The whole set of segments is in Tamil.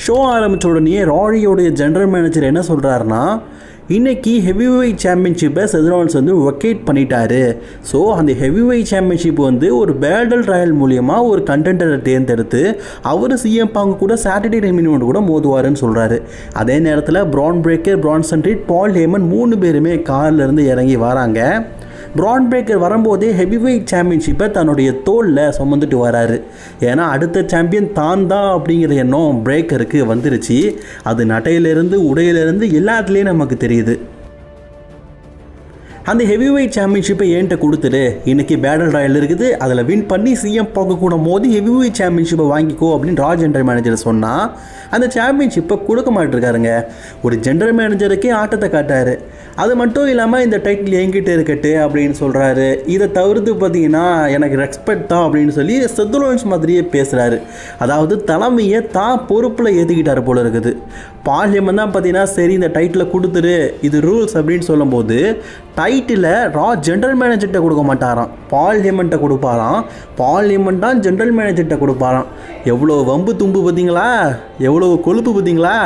ஷோ ஆரம்பித்த உடனே ராடியோடைய ஜெனரல் மேனேஜர் என்ன சொல்கிறாருன்னா, இன்றைக்கி ஹெவிவெயிட் சாம்பியன்ஷிப்பை செத் ராலின்ஸ் வந்து வெக்கேட் பண்ணிட்டாரு. ஸோ அந்த ஹெவிவெயிட் சாம்பியன்ஷிப் வந்து ஒரு பேட்டில் ராயல் மூலியமாக ஒரு கண்டெண்டரை தேர்ந்தெடுத்து அவர் சிஎம் பாங்கு கூட சாட்டர்டே நைட் மெயின் கூட மோதுவாருன்னு சொல்கிறாரு. அதே நேரத்தில் பிரான் பிரேக்கர், பிரான்சன் ரீட், பால் ஹேமன் 3 பேருமே கார்லேருந்து இறங்கி வராங்க. பிரான் பிரேக்கர் வரும்போதே ஹெவிவெயிட் சாம்பியன்ஷிப்பை தன்னுடைய தோளில் சுமந்துட்டு வராரு. ஏன்னா அடுத்த சாம்பியன் தான் அப்படிங்கிற எண்ணம் பிரேக்கருக்கு வந்துருச்சு. அது நட்டையிலேருந்து உடையிலேருந்து எல்லாத்துலேயும் நமக்கு தெரியுது. அந்த ஹெவிவெயிட் சாம்பியன்ஷிப்பை என்கிட்ட கொடுத்துரு, இன்றைக்கி பேட்டில் ராயல் இருக்குது, அதில் வின் பண்ணி சிஎம் பாங்க கூட மோதி ஹெவிவெயிட் சாம்பியன்ஷிப்பை வாங்கிக்கோ அப்படின்னு ராஜ் ஜெனரல் மேனேஜர் சொன்னால் அந்த சாம்பியன்ஷிப்பை கொடுக்க மாட்டிருக்காருங்க. ஒரு ஜெனரல் மேனேஜருக்கே ஆட்டத்தை காட்டாரு. அது மட்டும் இல்லாமல் இந்த டைட்டில் என்கிட்ட இருக்கட்டு அப்படின்னு சொல்கிறாரு. இதை தவிர்த்து பார்த்தீங்கன்னா எனக்கு ரெஸ்பெக்ட் தான் அப்படின்னு சொல்லி செத் ராலின்ஸ் மாதிரியே பேசுகிறாரு. அதாவது தலைமையை தான் பொறுப்பில் ஏற்றுக்கிட்டார் போல இருக்குது. பால் ஹேமன் தான் பார்த்தீங்கன்னா சரி இந்த டைட்டிலை கொடுத்துரு, இது ரூல்ஸ் அப்படின்னு சொல்லும்போது டைட்டிலை ஜெனரல் மேனேஜர்கிட்ட கொடுக்க மாட்டாராம், பால் ஹேமன்கிட்ட கொடுப்பாராம். பால் ஹேமன் தான் ஜெனரல் மேனேஜர்கிட்ட கொடுப்பாராம். எவ்வளோ வம்பு தும்பு பார்த்தீங்களா, எவ்வளோ கொழுப்பு பார்த்தீங்களா.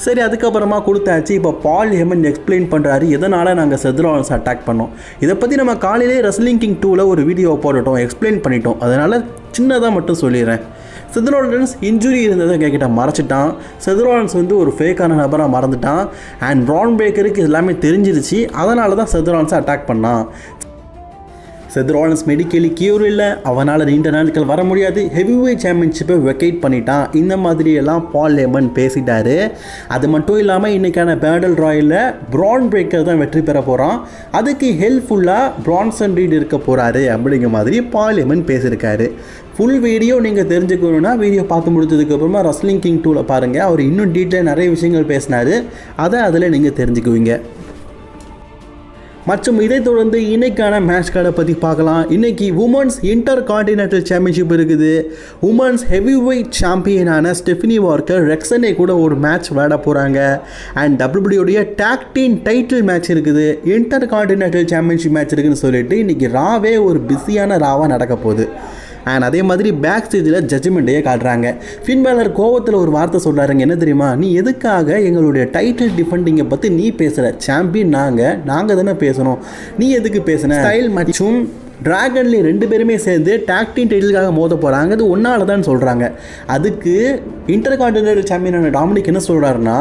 சரி அதுக்கப்புறமா கொடுத்தாச்சு. இப்போ பால் ஹேமன் எக்ஸ்பிளைன் பண்ணுறாரு எதனால் நாங்கள் செத் ராலின்ஸ் அட்டாக் பண்ணோம். இதை பற்றி நம்ம காலையிலே ரெஸ்லிங் கிங் 2ல் ஒரு வீடியோ போட்டுட்டோம், எக்ஸ்பிளைன் பண்ணிட்டோம். அதனால் சின்னதாக மட்டும் சொல்லிடுறேன். செத் ராலின்ஸ் இன்ஜுரி இருந்ததை என்கிட்ட மறைச்சிட்டான். செத் ராலின்ஸ் வந்து ஒரு ஃபேக்கான நபராக மறந்துட்டான். அண்ட் பிரான் பிரேக்கருக்கு எல்லாமே தெரிஞ்சிருச்சு. அதனால தான் செத் ராலின்ஸை அட்டாக் பண்ணான். செத் ராலின்ஸ் மெடிக்கலி கியூர் இல்லை, அவனால் நீண்ட நாட்கள் வர முடியாது, ஹெவிவெயிட் சாம்பியன்ஷிப்பை வெக்கேட் பண்ணிட்டான். இந்த மாதிரியெல்லாம் பால் ஹேமன் பேசிட்டாரு. அது மட்டும் இல்லாமல் இன்றைக்கான பேட்டில் ராயலில் பிரான் பிரேக்கர் தான் வெற்றி பெற போகிறான். அதுக்கு ஹெல்ப்ஃபுல்லாக பிரான்சன் ரீட் இருக்க போகிறாரு அப்படிங்கிற மாதிரி பால் ஹேமன் பேசியிருக்காரு. ஃபுல் வீடியோ நீங்கள் தெரிஞ்சுக்கணுன்னா வீடியோ பார்த்து முடிச்சதுக்கப்புறமா ரெஸ்லிங் கிங் 2ல் பாருங்கள். அவர் இன்னும் டீட்டெயில் நிறைய விஷயங்கள் பேசினார். அதை அதில் நீங்கள் தெரிஞ்சுக்குவீங்க. மற்றும் இதை தொடர்ந்து இன்றைக்கான மேட்ச் கார்டை பற்றி பார்க்கலாம். இன்றைக்கி உமன்ஸ் இன்டர் கான்டினென்டல் சாம்பியன்ஷிப் இருக்குது. உமன்ஸ் ஹெவிவெயிட் சாம்பியனான ஸ்டெஃபனி வார்க்கர் ரெக்ஸனே கூட ஒரு மேட்ச் விளையாட போகிறாங்க. அண்ட் டபிள்யூபிள்யூடைய டாக் டீம் டைட்டில் மேட்ச் இருக்குது, இன்டர் கான்டினென்டல் சாம்பியன்ஷிப் மேட்ச் இருக்குதுன்னு சொல்லிட்டு இன்றைக்கி ராவே ஒரு பிஸியான ராவாக நடக்க போகுது. அண்ட் அதே மாதிரி பேக் ஸ்டேஜில் ஜட்ஜ்மெண்ட்டையே காட்டுறாங்க. ஃபின் பேலர் கோவத்தில் ஒரு வார்த்தை சொல்கிறாருங்க, என்ன தெரியுமா, நீ எதுக்காக எங்களுடைய டைட்டில் டிஃபெண்டிங்கை பற்றி நீ பேசுகிற, சாம்பியன் நாங்கள் தானே பேசணும், நீ எதுக்கு பேசுன, ஸ்டைல் மற்றும் டிராகன்லி 2 பேருமே சேர்ந்து டாக் டீம் டைட்டிலுக்காக மோத போகிறாங்க, அது ஒன்றால் தான் சொல்கிறாங்க. அதுக்கு இன்டர் கான்டினென்டல் சாம்பியனான டாமினிக் என்ன சொல்கிறாருன்னா,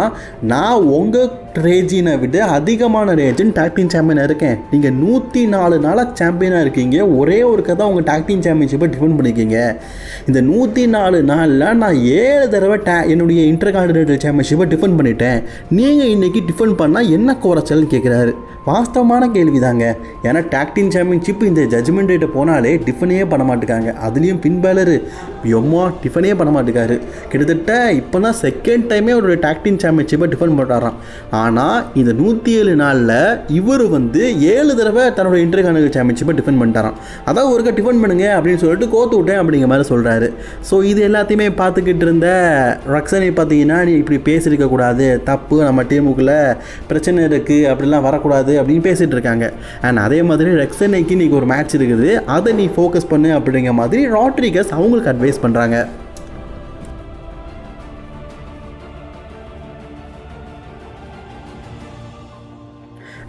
நான் உங்கள் ரேஜினை விட அதிகமான ரேஜின் டாக் டீம் சாம்பியனாக இருக்கேன், நீங்கள் 104 நாளாக சாம்பியனாக இருக்கீங்க, ஒரே ஒரு கதை உங்கள் டாக் டீம் சாம்பியன்ஷிப்பை டிஃபெண்ட் பண்ணிக்கிங்க. இந்த 104 நாளில் நான் 7 தடவை என்னுடைய இன்டர் கான்டினென்டல் சாம்பியன்ஷிப்பை டிஃபெண்ட் பண்ணிட்டேன், நீங்கள் இன்றைக்கி டிஃபெண்ட் பண்ணால் என்ன குறைச்சல்னு கேட்குறாரு. வாஸ்தவமான கேள்வி தாங்க. ஏன்னா டாக் டீம் சாம்பியன்ஷிப் இந்த ஜட்ஜ்மெண்ட் ரேட்டை போனாலே டிஃபனே பண்ண மாட்டேங்காங்க. அதுலேயும் ஃபின் பேலர் டிஃபனே பண்ண மாட்டேங்காரு. கிட்டத்தட்ட இப்போ தான் செகண்ட் டைமே ஒரு டாக் டீம் சாம்பியன்ஷிப்பை டிஃபெண்ட் பண்ணுறாராம். ஆனால் இந்த 107 நாளில் இவர் வந்து 7 தடவை தன்னோட இன்டர் கான்டினென்டல் சாம்பியன்ஷிப்பை டிஃபெண்ட் பண்ணிட்டாராம். அதான் ஒருக்கா டிஃபெண்ட் பண்ணுங்க அப்படின்னு சொல்லிட்டு கோத்து விட்டேன் அப்படிங்கிற மாதிரி சொல்கிறாரு. ஸோ இது எல்லாத்தையுமே பார்த்துக்கிட்டு இருந்த ரக்ஸனை பார்த்தீங்கன்னா, நீ இப்படி பேசியிருக்கக்கூடாது, தப்பு, நம்ம டீமுக்குள்ளே பிரச்சனை இருக்குது, அப்படிலாம் வரக்கூடாது அப்படின்னு பேசிகிட்டு இருக்காங்க. அண்ட் அதே மாதிரி ரெக்ஸனைக்கு இன்றைக்கி ஒரு மேட்ச் இருக்குது, அதை நீ ஃபோக்கஸ் பண்ணு அப்படிங்கிற மாதிரி ராட்ரிகஸ் அவங்களுக்கு அட்வைஸ் பண்ணுறாங்க.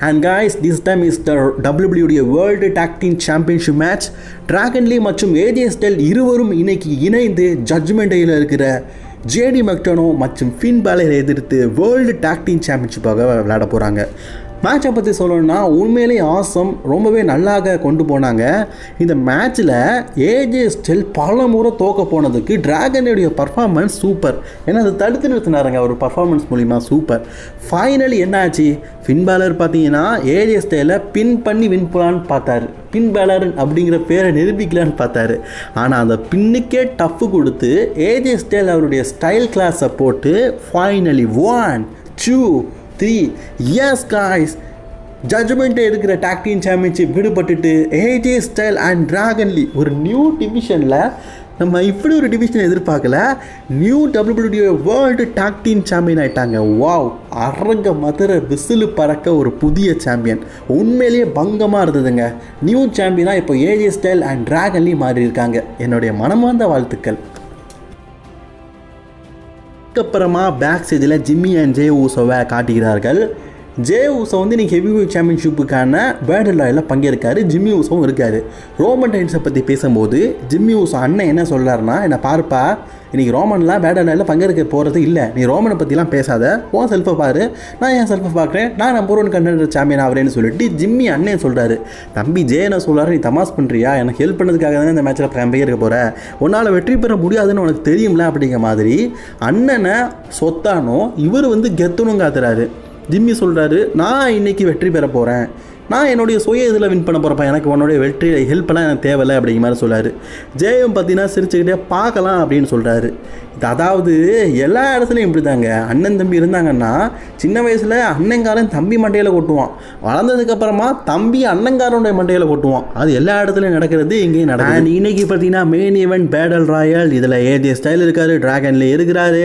And guys, this time is the WWE World Tag Team Championship match. Dragon Lee மற்றும் AJ Styles இருவரும் இன்னைக்கு இணைந்து ஜட்ஜ்மெண்ட் டேயில் இருக்கிற ஜேடி மெக்டனோ மற்றும் ஃபின் பேலரை எதிர்த்து வேர்ல்டு டாக் டீம் சாம்பியன்ஷிப்பாக விளையாட போகிறாங்க. மேட்சை பற்றி சொல்லணும்னா உண்மையிலே ஆசம், ரொம்பவே நல்லாக கொண்டு போனாங்க. இந்த மேட்ச்சில் ஏஜே ஸ்டைல் பல முறை தோக்க போனதுக்கு டிராகனுடைய பர்ஃபார்மன்ஸ் சூப்பர். ஏன்னா அது தடுத்து நிறுத்தினாருங்க ஒரு பர்ஃபார்மன்ஸ் மூலிமா, சூப்பர். ஃபைனலி என்ன ஆச்சு, ஃபின் பேலர் பார்த்தீங்கன்னா ஏஜே ஸ்டைலை பின் பண்ணி வின் பண்ணலான்னு பார்த்தாரு, பின் பேலர் அப்படிங்கிற பேரை நிரூபிக்கலான்னு பார்த்தாரு. ஆனால் அந்த பின்னுக்கே டஃப்பு கொடுத்து ஏஜே ஸ்டைல் அவருடைய ஸ்டைல் கிளாஸை போட்டு ஃபைனலி 1 2 3 எஸ் காய்ஸ், ஜட்ஜ்மெண்ட்டை இருக்கிற டாக் டீம் சாம்பியன்ஷிப் விடுபட்டுட்டு AJ Styles and Dragon Lee ஒரு நியூ டிவிஷனில், நம்ம இப்படி ஒரு டிவிஷன் எதிர்பார்க்கல, new WWE world tag team champion ஆகிட்டாங்க. வாவ், அரங்க மதுரை விசிலு பறக்க ஒரு புதிய சாம்பியன், உண்மையிலேயே பங்கமாக இருந்ததுங்க. நியூ சாம்பியனாக இப்போ ஏஜே ஸ்டைல் அண்ட் டிராகன் லீ மாறி இருக்காங்க. என்னுடைய மனமார்ந்த வாழ்த்துக்கள். அதுக்கப்புறமா பேக் ஸ்டேஜில் ஜிம்மி அண்ட் ஜே ஊசோவை காட்டுகிறார்கள். ஜே ஊசோ வந்து இன்றைக்கி ஹெவி வெயிட் சாம்பியன்ஷிப்புக்கான பேட்டில் ராயலில் பங்கேற்காரு. ஜிம்மி ஊசோவும் இருக்கார். ரோமன் ரைன்ஸை பற்றி பேசும்போது ஜிம்மி ஊசோ அண்ணன் என்ன சொல்கிறாருன்னா, என்னை பார்ப்பா, இன்றைக்கி ரோமன்லாம் பேட்டில் ராயலில் பங்கேற்க போகிறது இல்லை, நீ ரோமனை பற்றிலாம் பேசாத, உன் செல்ஃபை பாரு, நான் என் செல்ஃபை பார்க்குறேன், நான் நம்பர் 1 கண்டெண்டர் சாம்பியன் ஆகிறேன்னு சொல்லிட்டு ஜிம்மி அண்ணன் சொல்கிறாரு. தம்பி ஜே என்ன சொல்கிறாரு, நீ தமாஸ் பண்ணுறியா, எனக்கு ஹெல்ப் பண்ணதுக்காக தானே இந்த மேட்ச்சில் பங்கேற்க போகிற, உன்னால் வெற்றி பெற முடியாதுன்னு உனக்கு தெரியும்ல அப்படிங்கிற மாதிரி அண்ணனை சொத்தானோ இவர் வந்து கெத்துணும் காத்துறாரு. ஜிம்மி சொல்கிறாரு, நான் இன்றைக்கி வெற்றி பெற போகிறேன், நான் என்னுடைய சுய இதில் வின் பண்ண போகிறப்ப, எனக்கு உன்னுடைய வெற்றி ஹெல்ப்லாம் எனக்கு தேவையில்லை அப்படிங்கிற மாதிரி சொல்கிறார். ஜெயம் பார்த்தீங்கன்னா சிரிச்சுக்கிட்டே பார்க்கலாம் அப்படின்னு சொல்கிறாரு. அதாவது எல்லா இடத்துலையும் இப்படி தாங்க. அண்ணன் தம்பி இருந்தாங்கன்னா சின்ன வயசில் அண்ணங்காரன் தம்பி மண்டையில் கொட்டுவான், வளர்ந்ததுக்கப்புறமா தம்பி அண்ணங்காரனுடைய மண்டையில் கொட்டுவான். அது எல்லா இடத்துலையும் நடக்கிறது, இங்கேயும் நடக்குது. அண்ட் இன்றைக்கி பார்த்தீங்கன்னா மெயின் ஈவெண்ட் பேட்டில் ராயல். இதில் ஏஜே ஸ்டைல் இருக்கார், டிராகன்ல இருக்கிறாரு,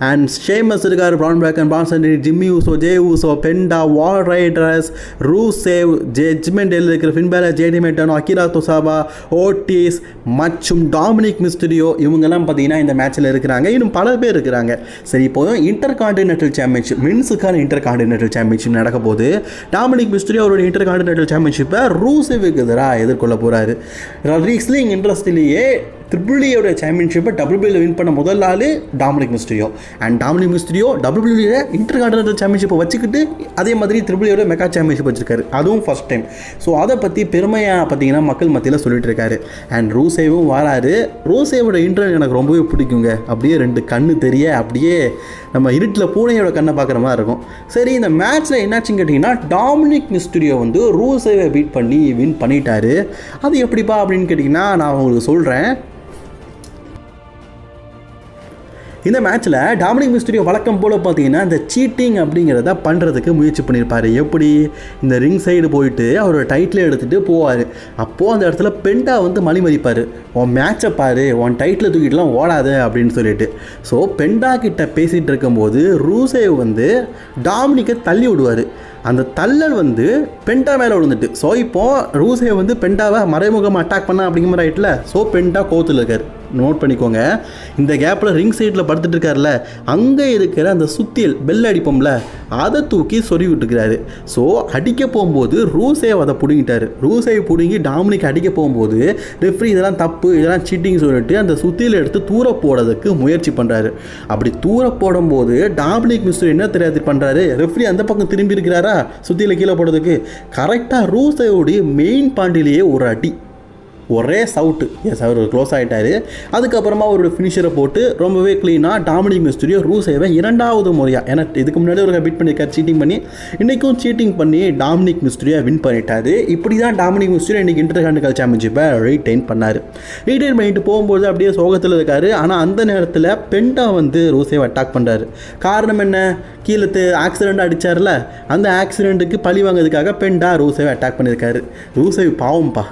அண்ட் ஷேமஸ் இருக்கார், பிரான் பிரேக்கன், பான்சன், Jimmy Uso, Jey Uso, Penta, War Raiders, Rusev, Judgment இருக்கிற Finn Balor, JD McDonagh, Akira Tozawa, Otis மற்றும் டாமினிக் மிஸ்டரியோ, இவங்கெல்லாம் பார்த்தீங்கன்னா இந்த மேட்ச்சில் இருக்கிறாங்க. இன்னும் பல பேர் இருக்கிறாங்க. சரி, இப்போதும் இன்டர் கான்டினென்டல் சாம்பியன்ஷிப், மென்ஸுக்கான இன்டர் கான்டினென்டல் சாம்பியன்ஷிப் நடக்க போது. டாமினிக் மிஸ்டரியோ அவருடைய இன்டர் கான்டினென்டல் சாம்பியன்ஷிப்பை ரூசேவுக்கு எதிராக எதிர்கொள்ள போகிறாரு. ரீஸ்லிங் இண்டஸ்ட்ரியிலேயே ட்ரிபிள்யூடைய சாம்பியன்ஷிப்பை டபிள்யூபிள்யூவில் வின் பண்ண முதல் ஆள் Dominik Mysterio. And Dominik Mysterio டபிள்யூபிள்யூவில் இன்டர் கான்டினென்டல் சாம்பியன்ஷிப்பை வச்சுக்கிட்டு அதே மாதிரி ட்ரிபிள்யூட மெகா சாம்பியன்ஷிப் வச்சிருக்காரு, அதுவும் ஃபஸ்ட் டைம். ஸோ அதை பற்றி பெருமையாக பார்த்தீங்கன்னா மக்கள் மத்தியில் சொல்லிட்டு இருக்காரு. அண்ட் ரூசேவும் வராரு. ரூசேவோட இன்டர்வியூ எனக்கு ரொம்பவே பிடிக்குங்க. அப்படியே 2 கண்ணு தெரிய அப்படியே நம்ம இருட்டில் பூனையோட கண்ணை பார்க்குற மாதிரி இருக்கும். சரி, இந்த மேட்ச்சில் என்னாச்சுன்னு கேட்டிங்கன்னா, டாமினிக் மிஸ்டரியோ வந்து ரூசேவை பீட் பண்ணி வின் பண்ணிட்டாரு. அது எப்படிப்பா அப்படின்னு கேட்டிங்கன்னா நான் உங்களுக்கு சொல்கிறேன். இந்த மேட்ச்சில் டாமினிக் மிஸ்டரியோ வழக்கம் போல் பார்த்தீங்கன்னா இந்த சீட்டிங் அப்படிங்கிறத பண்ணுறதுக்கு முயற்சி பண்ணியிருப்பார். எப்படி, இந்த ரிங் சைடு போயிட்டு அவரோட டைட்டில் எடுத்துகிட்டு போவார். அப்போது அந்த இடத்துல பெண்டா வந்து மதிப்பார், உன் மேட்சை பாரு, உன் டைட்டில் தூக்கிட்டுலாம் ஓடாது அப்படின்னு சொல்லிட்டு. ஸோ பெண்டா கிட்ட பேசிகிட்டு இருக்கும்போது ரூசேவ் வந்து டாமினிக்கை தள்ளி விடுவார். அந்த தள்ளல் வந்து பெண்டா மேலே விழுந்துட்டு, ஸோ இப்போது ரூசேவ் வந்து பெண்டாவை மறைமுகமாக அட்டாக் பண்ண அப்படிங்கிற மாதிரி ஆகிட்டுல. ஸோ பெண்டா கோத்தில் இருக்கார். நோட் பண்ணிக்கோங்க. இந்த கேப்பில் ரிங் சைடில் படுத்துட்டு இருக்கார்ல, அங்கே இருக்கிற அந்த சுத்தியல் பெல் அடிப்போம்ல, அதை தூக்கி சொறி விட்டுருக்கிறாரு. ஸோ அடிக்க போகும்போது ரூசேவ் அதை பிடுங்கிட்டார். ரூசேவ் பிடுங்கி டாமினிக் அடிக்க போகும்போது ரெஃப்ரி இதெல்லாம் தப்பு, இதெல்லாம் சீட்டிங் சொல்லிட்டு அந்த சுத்தியில் எடுத்து தூர போடுறதுக்கு முயற்சி பண்ணுறாரு. அப்படி தூர போடும்போது டாமினிக் மிஸ்டர் என்ன தெரியாது பண்ணுறாரு, ரெஃப்ரி அந்த பக்கம் திரும்பி இருக்கிறாரா சுத்தியில் கீழே போடுறதுக்கு, கரெக்டாக ரூசேவோடைய மெயின் பாண்டிலேயே ஒரு அடி, ஒரே சவுட்டு. எஸ், அவர் க்ளோஸ் ஆகிட்டார். அதுக்கப்புறமா அவரோட ஃபினிஷரை போட்டு ரொம்பவே க்ளீனாக டாமினிக் மிஸ்டரியோ ரூசேவை 2வது முறையாக, ஏன்னா இதுக்கு முன்னாடி ஒரு பீட் பண்ணியிருக்கார் சீட்டிங் பண்ணி, இன்றைக்கும் சீட்டிங் பண்ணி டாமினிக் மிஸ்டரியோ வின் பண்ணிட்டார். இப்படி தான் டாமினிக் மிஸ்டரியோ இன்றைக்கி இன்டர்கான்டினென்டல் சாம்பியன்ஷிப்பை ரீட்டைன் பண்ணார். ரீட்டைன் பண்ணிட்டு போகும்போது அப்படியே சோகத்தில் இருக்கார். ஆனால் அந்த நேரத்தில் பெண்டா வந்து ரூசேவை அட்டாக் பண்ணுறாரு. காரணம் என்ன, கீழே ஆக்சிடெண்ட் அடித்தார்ல, அந்த ஆக்சிடெண்ட்டுக்கு பழி வாங்கிறதுக்காக பெண்டா ரூசேவை அட்டாக் பண்ணியிருக்காரு. ரூசேவ் பாவம்பா.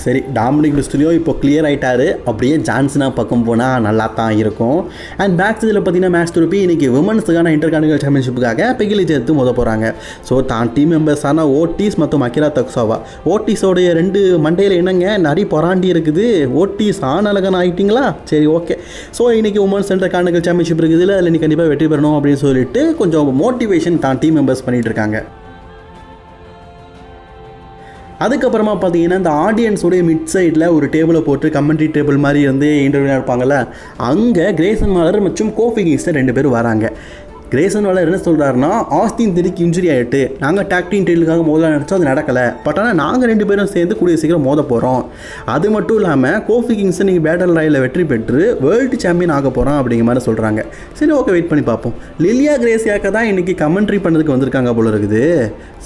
சரி, டாமினிக் மிஸ்டரியோ இப்போ கிளியர் ஆகிட்டார். அப்படியே ஜான்சனாக பக்கம் போனால் நல்லா தான் இருக்கும். அண்ட் பேக் ஸ்டேஜில் பார்த்தீங்கன்னா மேட்ச் திருப்பி இன்றைக்கி விமன்ஸுக்கான இன்டர்கான்டினென்டல் சாம்பியன்ஷிப்புக்காக பெகிலி சேர்த்து மோத போகிறாங்க. ஸோ தான் டீம் மெம்பர்ஸான ஓட்டிஸ் மற்றும் அகிரா தொசாவா. ஓட்டிஸோடைய 2 மண்டையில் என்னங்க நிறைய பொறாண்டி இருக்குது, ஓட்டிஸ் ஆனழகன் ஆகிட்டிங்களா? சரி, ஓகே. ஸோ இன்றைக்கி உமன்ஸ் இன்டர்கான்டினென்டல் சாம்பியன்ஷிப் இருக்குது, அதில் இன்றைக்கி கண்டிப்பாக வெற்றி பெறணும் அப்படின்னு சொல்லிட்டு கொஞ்சம் மோட்டிவேஷன் தான் டீம் மெம்பர்ஸ் பண்ணிகிட்டு இருக்காங்க. அதுக்கப்புறமா பார்த்தீங்கன்னா இந்த ஆடியன்ஸோடைய மிட் சைடில் ஒரு டேபிளை போட்டு கமெண்ட்ரி டேபிள் மாதிரி வந்து இன்டர்வியூ இருப்பாங்கள்ல, அங்கே கிரேசன் வாலர் மற்றும் கோஃபி கிங்ஸ்டன் 2 பேரும் வராங்க. கிரேசன் வாலர் என்ன சொல்கிறாருன்னா, ஆஸ்டின் திரிக்கு இன்ஜுரி ஆகிட்டு நாங்கள் டாக்டின் டீலுக்காக மோதலாம் நினச்சோம், அது நடக்கலை. பட் ஆனால் நாங்கள் 2 பேரும் சேர்ந்து கூடிய சீக்கிரம் மோத போகிறோம். அது மட்டும் இல்லாமல் கோஃபி கிங்ஸ்டன் நீங்கள் பேட்டில் ராயலில் வெற்றி பெற்று வேர்ல்டு சாம்பியன் ஆக போகிறோம் அப்படிங்கிற மாதிரி சொல்கிறாங்க. சரி, ஓகே, வெயிட் பண்ணி பார்ப்போம். லிலியா கிரேசியாக்க தான் இன்றைக்கி கமெண்ட்ரி பண்ணதுக்கு வந்திருக்காங்க போல இருக்குது.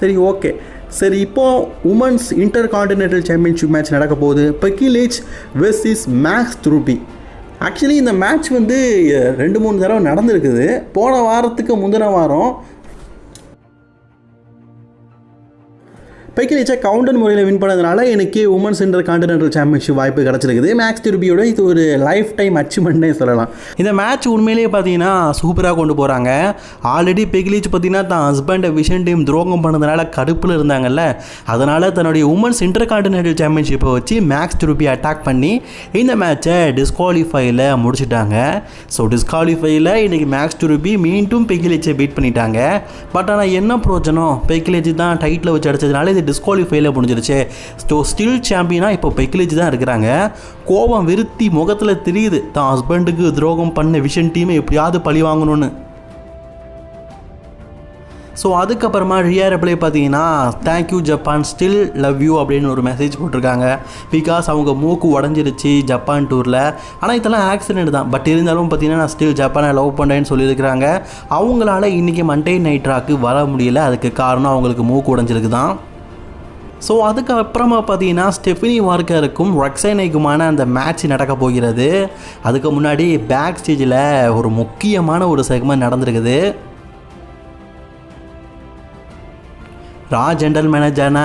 சரி, ஓகே. சரி, இப்போது women's intercontinental championship match நடக்க போகுது. பெக்கி லிஞ்ச் வெர்சஸ் மேக்ஸ் ட்ரூபி. ஆக்சுவலி இந்த மேட்ச் வந்து 2-3 தடவை நடந்திருக்குது. போன வாரத்துக்கு முந்தின வாரம் பெக்கி லிச்சை கவுண்டர் முறையில் வின் பண்ணதுனால எனக்கு உமன்ஸ் இன்டர் கான்டினென்டல் சாம்பியன்ஷிப் வாய்ப்பு கிடச்சிருக்குது. மேக்ஸ் டியூபியோட இது ஒரு லைஃப் டைம் அச்சீவ்மெண்ட்னே சொல்லலாம். இந்த மேட்ச் உண்மையிலேயே பார்த்தீங்கன்னா சூப்பராக கொண்டு போகிறாங்க. ஆல்ரெடி பெக்கி லிச் பார்த்தீங்கன்னா தான் ஹஸ்பண்டை விஷன் டீம் துரோகம் பண்ணதுனால கடுப்பில் இருந்தாங்கல்ல, அதனால் தன்னுடைய உமன்ஸ் இன்டர் கான்டினென்டல் சாம்பியன்ஷிப்பை வச்சு மேக்ஸ் டியூபி அட்டாக் பண்ணி இந்த மேட்சை டிஸ்குவாலிஃபையில் முடிச்சுட்டாங்க. ஸோ டிஸ்குவாலிஃபையில் இன்றைக்கி மேக்ஸ் டியூபி மீண்டும் பெக்கி லிச்சை பீட் பண்ணிட்டாங்க. பட் ஆனால் என்ன பிரயோஜனம், பெக்கி லிச் தான் டைட்டில் வச்சு அடிச்சதுனால டிஸ்குவாலிஃபைல முடிஞ்சிருச்சு. ஸ்டில் சாம்பியனா இப்போ பெக்கி லிச் தான் இருக்கிறாங்க. கோபம் விருத்தி முகத்தில் தெரியுது, தான் ஹஸ்பண்டுக்கு துரோகம் பண்ண விஷன் டீமை எப்படியாவது பழி வாங்கணும்னு. ஸோ அதுக்கப்புறமா ரியா ரிப்ளை பார்த்தீங்கன்னா thank you Japan, still love you அப்படின்னு ஒரு மெசேஜ் போட்டிருக்காங்க. பிகாஸ் அவங்க மூக்கு உடஞ்சிருச்சு ஜப்பான் டூரில். ஆனால் இதெல்லாம் ஆக்சிடென்ட் தான், பட் இருந்தாலும் பார்த்தீங்கன்னா நான் ஸ்டில் ஜப்பானை லவ் பண்ணுறேன்னு சொல்லியிருக்கிறாங்க. அவங்களால இன்றைக்கி மண்டே நைட் ராக்கு வர முடியல, அதுக்கு காரணம் அவங்களுக்கு மூக்கு உடஞ்சிருக்கு தான். ஸோ அதுக்கப்புறமா பார்த்தீங்கன்னா ஸ்டெஃபினி வார்க்கருக்கும் ரெக்ஸைனைக்குமான அந்த மேட்ச் நடக்க போகிறது. அதுக்கு முன்னாடி பேக் ஸ்டேஜில் ஒரு முக்கியமான ஒரு செக்மெண்ட் நடந்திருக்குது. ரா ஜென்ரல் மேனேஜரான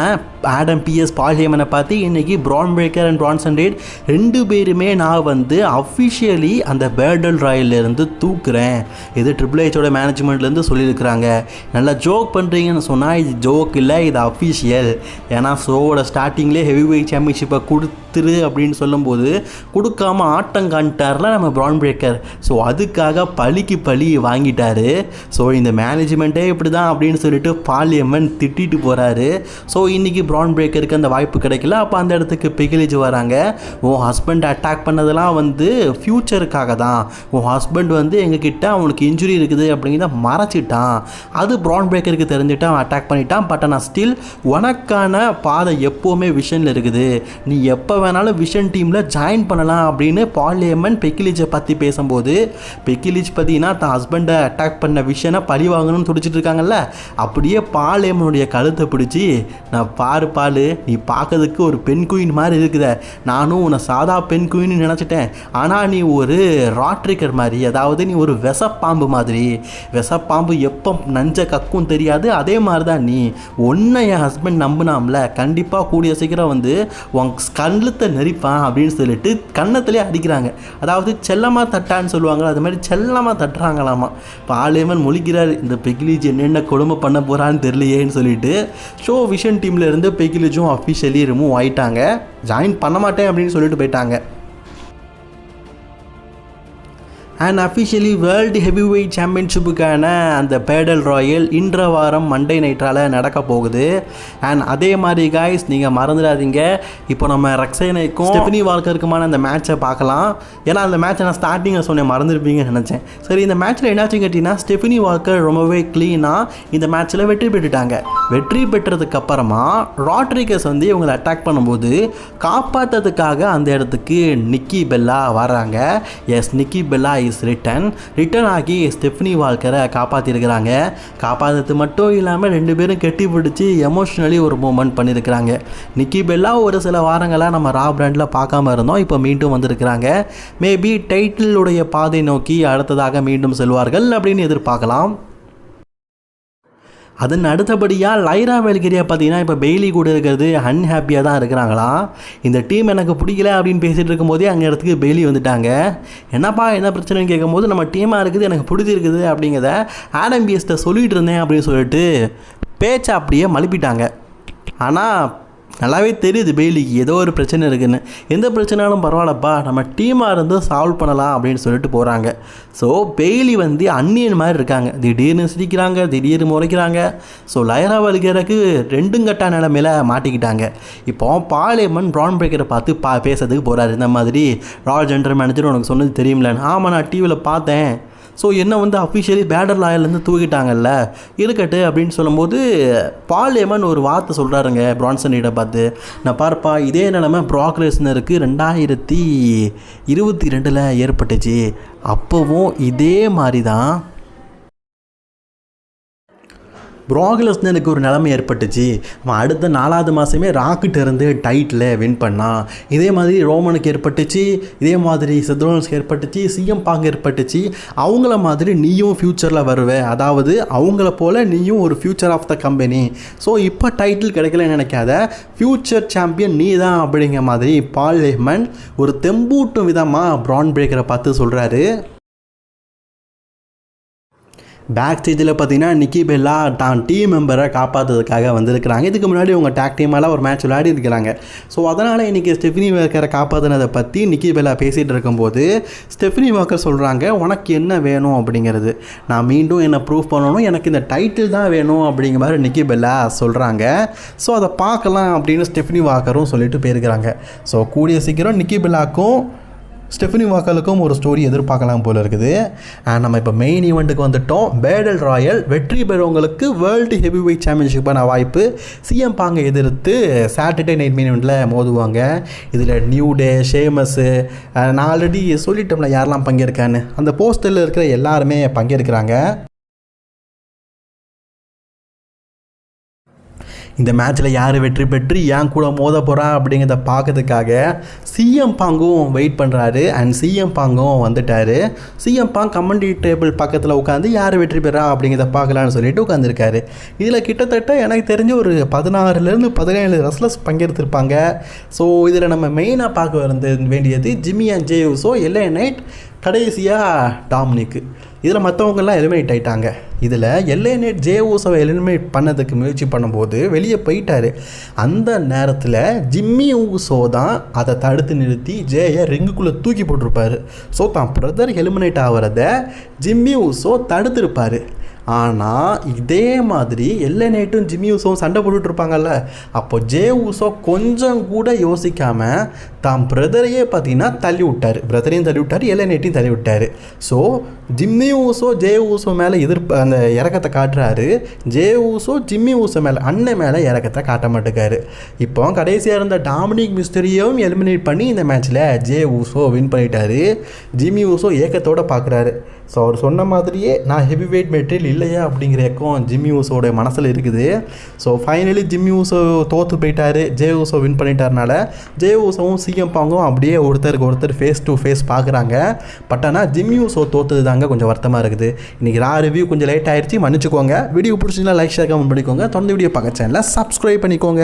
ஆடம் பிஎஸ் பால் ஹேமனை பார்த்து இன்றைக்கி பிரான் பிரேக்கர் அண்ட் பிரான்சன் ரீட் 2 பேருமே நான் அஃபிஷியலி அந்த பேர்டல் ராயிலிருந்து தூக்குறேன், இது ட்ரிபிள் ஹெச்சோட மேனேஜ்மெண்ட்லேருந்து சொல்லியிருக்கிறாங்க. நல்லா ஜோக் பண்ணுறீங்கன்னு சொன்னால் இது ஜோக் இல்லை, இது அஃபிஷியல். ஏன்னா ஷோவோட ஸ்டார்டிங்லேயே ஹெவி வெயிட் சாம்பியன்ஷிப்பை கொடுத்துரு அப்படின்னு சொல்லும்போது கொடுக்காம ஆட்டம் காணிட்டார்ல நம்ம பிரான் பிரேக்கர். ஸோ அதுக்காக பழிக்கு பழி வாங்கிட்டார். ஸோ இந்த மேனேஜ்மெண்ட்டே இப்படி தான் அப்படின்னு சொல்லிட்டு பால் ஹேமன் திட்டிட்டு போகிறாரு. ஸோ இன்றைக்கி பிரான் பிரேக்கருக்கு அந்த வாய்ப்பு கிடைக்கல. அப்போ அந்த இடத்துக்கு பெக்கி லிச் வராங்க. உன் ஹஸ்பண்ட் அட்டாக் பண்ணதெல்லாம் ஃப்யூச்சருக்காக தான், உன் ஹஸ்பண்ட் எங்ககிட்ட அவனுக்கு இன்ஜுரி இருக்குது அப்படிங்கிறத மறைச்சிட்டான், அது பிரான் பிரேக்கருக்கு தெரிஞ்சுட்டு அவன் அட்டாக் பண்ணிட்டான். பட் ஆனால் ஸ்டில் உனக்கான பாதை எப்போவுமே விஷனில் இருக்குது, நீ எப்போ வேணாலும் விஷன் டீமில் ஜாயின் பண்ணலாம் அப்படின்னு பால் ஹேமன் பெக்கி லிச்சை பற்றி பேசும்போது பெக்கி லிச் பார்த்தீங்கன்னா தான் ஹஸ்பண்டை அட்டாக் பண்ண விஷனை பழி வாங்கணும்னு துடிச்சிட்டு இருக்காங்கல்ல, அப்படியே பால் ஹேமனுடைய கழுத்தை பிடிச்சி நான் பாரு பால், நீ பார்க்கறதுக்கு ஒரு பெண் குயின் மாதிரி இருக்குத, நானும் உன்னை சாதா பெண் குயின்னு நினச்சிட்டேன், ஆனால் நீ ஒரு ராட்ரிக்கர் மாதிரி, அதாவது நீ ஒரு விஷப்பாம்பு மாதிரி, விஷப்பாம்பு எப்போ நஞ்ச கக்கும் தெரியாது, அதே மாதிரி தான் நீ. ஒன்றை என் ஹஸ்பண்ட் நம்பினாம்ல, கண்டிப்பாக கூடிய சீக்கிரம் உன் கண்ணுத்தை நெரிப்பான் அப்படின்னு சொல்லிட்டு கன்னத்திலே அடிக்கிறாங்க. அதாவது செல்லமாக தட்டான்னு சொல்லுவாங்க, அது மாதிரி செல்லமாக தட்டுறாங்களாமா. பால் ஹேமன் முழிக்கிறார், இந்த பெக்கி லிச் என்னென்ன கொடுமை பண்ண போகிறான்னு தெரியலையேன்னு சொல்லிட்டு. ஷோ விஷன் டீமில் இருந்து பெக்கி லிச்சும் அஃபிஷியலி ரிமூவ் ஆகிட்டாங்க, ஜாயின் பண்ண மாட்டேன் அப்படின்னு சொல்லிட்டு போயிட்டாங்க. And officially world heavyweight சாம்பியன்ஷிப்புக்கான அந்த பேடல் ராயல் இன்ற வாரம் மண்டே நைட்டால் நடக்க போகுது. அண்ட் அதே மாதிரி காய்ஸ் நீங்கள் மறந்துடாதீங்க, இப்போ நம்ம ரெக்ஸைனைக்கும் ஸ்டெஃபினி வார்க்கருக்குமான அந்த மேட்சை பார்க்கலாம். ஏன்னா அந்த மேட்சை நான் ஸ்டார்டிங்கில் சொன்னேன், மறந்துருப்பீங்கன்னு நினச்சேன். சரி, இந்த மேட்ச்சில் என்னாச்சும் கேட்டிங்கன்னா ஸ்டெஃபினி வார்க்கர் ரொம்பவே க்ளீனாக இந்த மேட்ச்சில் வெற்றி பெற்றுட்டாங்க. வெற்றி பெற்றதுக்கு அப்புறமா ராட்ரிகஸ் இவங்களை அட்டாக் பண்ணும்போது காப்பாற்றுறதுக்காக அந்த இடத்துக்கு நிக்கி பெல்லா வராங்க. Yes, Nikki Bella is return ஆகி ஸ்டெஃபினி வால்கரை காப்பாற்றிருக்கிறாங்க. காப்பாற்றுறது மட்டும் இல்லாமல் 2 பேரும் கெட்டி பிடிச்சி எமோஷ்னலி ஒரு மூமெண்ட் பண்ணியிருக்கிறாங்க. நிக்கி பெல்லா ஒரு சில வாரங்களாக நம்ம ரா பிராண்டில் பார்க்காம இருந்தோம், இப்போ மீண்டும் வந்திருக்கிறாங்க. மேபி டைட்டிலுடைய பாதை நோக்கி அடுத்ததாக மீண்டும் செல்வார்கள் அப்படின்னு எதிர்பார்க்கலாம். அதன் அடுத்தபடியாக லைரா வெல்கரியா பார்த்தீங்கன்னா இப்போ பெய்லி கூட இருக்கிறது அன்ஹாப்பியாக தான் இருக்கிறாங்களாம். இந்த டீம் எனக்கு பிடிக்கல அப்படின்னு பேசிகிட்டு இருக்கும்போதே அங்கே இடத்துக்கு பெய்லி வந்துட்டாங்க. என்னப்பா என்ன பிரச்சனைன்னு கேட்கும்போது நம்ம டீமாக இருக்குது, எனக்கு பிடிச்சிருக்குது அப்படிங்கிறத ஆடம் பிஎஸ்ட்டை சொல்லிகிட்டு இருந்தேன் அப்படின்னு சொல்லிட்டு பேச்சை அப்படியே மழுப்பிட்டாங்க. ஆனால் நல்லாவே தெரியுது பெய்லிக்கு ஏதோ ஒரு பிரச்சனை இருக்குதுன்னு. எந்த பிரச்சனைனாலும் பரவாயில்லப்பா, நம்ம டீமாக இருந்து சால்வ் பண்ணலாம் அப்படின்னு சொல்லிட்டு போகிறாங்க. ஸோ பெய்லி அந்நியன் மாதிரி இருக்காங்க, திடீர்னு சிரிக்கிறாங்க, திடீர்னு முறைக்கிறாங்க. ஸோ லைரா வெல்கரியாக்கு 2 கட்ட நிலைமையில் மாட்டிக்கிட்டாங்க. இப்போ பால் ஹேமன் பிரான் பிரேக்கரை பார்த்து பேசுறதுக்கு போகிறாரு. இந்த மாதிரி ரா ஜென்ரல் மேனேஜர் உனக்கு சொன்னது தெரியுமில்லன்னு. ஆமாம், நான் டிவியில் பார்த்தேன். ஸோ என்ன அஃபிஷியலி பேடர் லாயர்லேருந்து தூக்கிட்டாங்கல்ல, இருக்கட்டு அப்படின்னு சொல்லும்போது பால் ஹேமன் ஒரு வார்த்தை சொல்கிறாருங்க பிரான்சன் ரீடை பார்த்து. நான் பார்ப்பா, இதே நிலைமை ப்ராக் லெஸ்னருக்கு 2022 ஏற்பட்டுச்சு, அப்போவும் இதே மாதிரி தான். ப்ராக் லெஸ்னருக்கு ஒரு நிலைமை ஏற்பட்டுச்சு. அவன் அடுத்த 4வது மாதமே ராக்கிட்ட இருந்து டைட்டில் வின் பண்ணான். இதே மாதிரி ரோமனுக்கு ஏற்பட்டுச்சு, இதே மாதிரி செத்ரோன்ஸ்க்கு ஏற்பட்டுச்சு, சிஎம் பாங்க் ஏற்பட்டுச்சு. அவங்கள மாதிரி நீயும் ஃப்யூச்சரில் வருவே, அதாவது அவங்கள போல் நீயும் ஒரு future of the company. So இப்போ டைட்டில் கிடைக்கலன்னு நினைக்காத, ஃப்யூச்சர் சாம்பியன் நீ தான் அப்படிங்கிற மாதிரி பால் ஹெய்மன் ஒரு தெம்பூட்டும் விதமாக பிரான் பிரேக்கரை பார்த்து சொல்கிறாரு. பேக் ஸ்டேஜில் பார்த்தீங்கன்னா நிக்கி பெல்லா தான் டீம் மெம்பரை காப்பாற்றுறதுக்காக வந்திருக்கிறாங்க. இதுக்கு முன்னாடி அவங்க டேக் டீமெல்லாம் ஒரு மேட்ச் விளையாடி இருக்கிறாங்க. ஸோ அதனால் இன்றைக்கி ஸ்டெஃபனி வாக்கரை காப்பாற்றினதை பற்றி நிக்கி பெல்லா பேசிகிட்டு இருக்கும்போது ஸ்டெஃபனி வாக்கர் சொல்கிறாங்க, உனக்கு என்ன வேணும் அப்படிங்கிறது, நான் மீண்டும் என்னை ப்ரூவ் பண்ணணும், எனக்கு இந்த டைட்டில் தான் வேணும் அப்படிங்கிற மாதிரி நிக்கி பெல்லா சொல்கிறாங்க. ஸோ அதை பார்க்கலாம் அப்படின்னு ஸ்டெஃபனி வாக்கரும் சொல்லிட்டு போயிருக்கிறாங்க. ஸோ கூடிய சீக்கிரம் நிக்கி பெல்லாக்கும் ஸ்டெஃபனி வாக்கலுக்கும் ஒரு ஸ்டோரி எதிர்பார்க்கலாம் போல இருக்குது. நம்ம இப்போ மெயின் ஈவெண்ட்டுக்கு வந்துட்டோம். பேட்டில் ராயல் வெற்றி பெறவங்களுக்கு வேர்ல்டு ஹெவி வெயிட் சாம்பியன்ஷிப்பான வாய்ப்பு. சிஎம் பாங்கை எதிர்த்து சாட்டர்டே நைட் மெயின் ஈவெண்ட்டில் மோதுவாங்க. இதில் நியூ டே, ஷேமஸு, நான் ஆல்ரெடி சொல்லிட்டோம்ல யாரெல்லாம் பங்கேற்கான்னு, அந்த போஸ்டரில் இருக்கிற எல்லாருமே பங்கேற்கிறாங்க. இந்த மேட்ச்சில் யார் வெற்றி பெற்று ஏன் கூட மோத போகிறா அப்படிங்கிறத பார்க்கறதுக்காக சிஎம் பாங்கும் வெயிட் பண்ணுறாரு. அண்ட் சிஎம் பாங்கும் வந்துட்டார். சிஎம் பாங் கமெண்ட்ரி டேபிள் பக்கத்தில் உட்காந்து யார் வெற்றி பெறா அப்படிங்கிறத பார்க்கலான்னு சொல்லிட்டு உட்காந்துருக்காரு. இதில் கிட்டத்தட்ட எனக்கு தெரிஞ்சு ஒரு 16லேருந்து 17 ரெஸ்லர்ஸ் பங்கெடுத்திருப்பாங்க. ஸோ இதில் நம்ம மெயினாக பார்க்க வேண்டியது ஜிம்மி அண்ட் ஜே உசோ, எல்ஏ நைட், கடைசியாக டாமினிக். இதில் மற்றவங்கெல்லாம் எலிமினேட் ஆகிட்டாங்க. இதில் எல்ஏ நைட் ஜே ஊசோவை எலிமினேட் பண்ணதுக்கு முயற்சி பண்ணும்போது வெளியே போயிட்டார். அந்த நேரத்தில் ஜிம்மி ஊசோ தான் அதை தடுத்து நிறுத்தி ஜேயை ரிங்குக்குள்ளே தூக்கி போட்டிருப்பார். ஸோ தான் பிரதர் எலிமினேட் ஆகிறத ஜிம்மி ஊசோ தடுத்திருப்பார். ஆனால் இதே மாதிரி எல்ஏ நைட்டும் ஜிம்மி ஊசோவும் சண்டை போட்டுட்ருப்பாங்கல்ல, அப்போ ஜே ஊசோ கொஞ்சம் கூட யோசிக்காமல் தான் பிரதரையே பார்த்தீங்கன்னா தள்ளி விட்டார். பிரதரையும் தள்ளி விட்டார், எல்ஏ நைட்டையும் தள்ளி விட்டார். So Jimmy Uso Jey Uso மேலே அந்த இறக்கத்தை காட்டுறாரு. ஜே ஊசோ ஜிம்மி ஊசோ மேலே, அண்ணன் மேலே இறக்கத்தை காட்ட மாட்டேக்காரு. இப்போ கடைசியாக இருந்த டாமினிக் மிஸ்டரியவும் எலிமினேட் பண்ணி இந்த மேட்ச்சில் ஜே ஊசோ வின் பண்ணிட்டாரு. ஜிம்மி ஊசோ ஏக்கத்தோடு பார்க்குறாரு. ஸோ அவர் சொன்ன மாதிரியே நான் ஹெவி வெயிட் மெட்டீரியல் இல்லையா அப்படிங்கிற ஏக்கம் ஜிம்மி ஊசோட மனசில் இருக்குது. ஸோ ஃபைனலி ஜிம்மி ஊசோ தோற்று போயிட்டார். ஜே ஊசோ வின் பண்ணிட்டாருனால ஜே ஊசோவும் சிஎம் பாங்கும் அப்படியே ஒருத்தருக்கு ஒருத்தர் ஃபேஸ் டு ஃபேஸ் பார்க்குறாங்க. பட் ஆனால் ஜிம்மி ஊசோ தோற்றது தாங்க கொஞ்சம் வருத்தமாக இருக்குது. இன்றைக்கி ரிவ்யூ கொஞ்சம் லேட் ஆகிடுச்சு, மன்னிச்சுக்கோங்க. வீடியோ பிடிச்சிங்கன்னா லைக், ஷேர், கமெண்ட் பண்ணிக்கோங்க. தொடர்ந்து வீடியோ பார்க்க சேனலை சப்ஸ்கிரைப் பண்ணிக்கோங்க.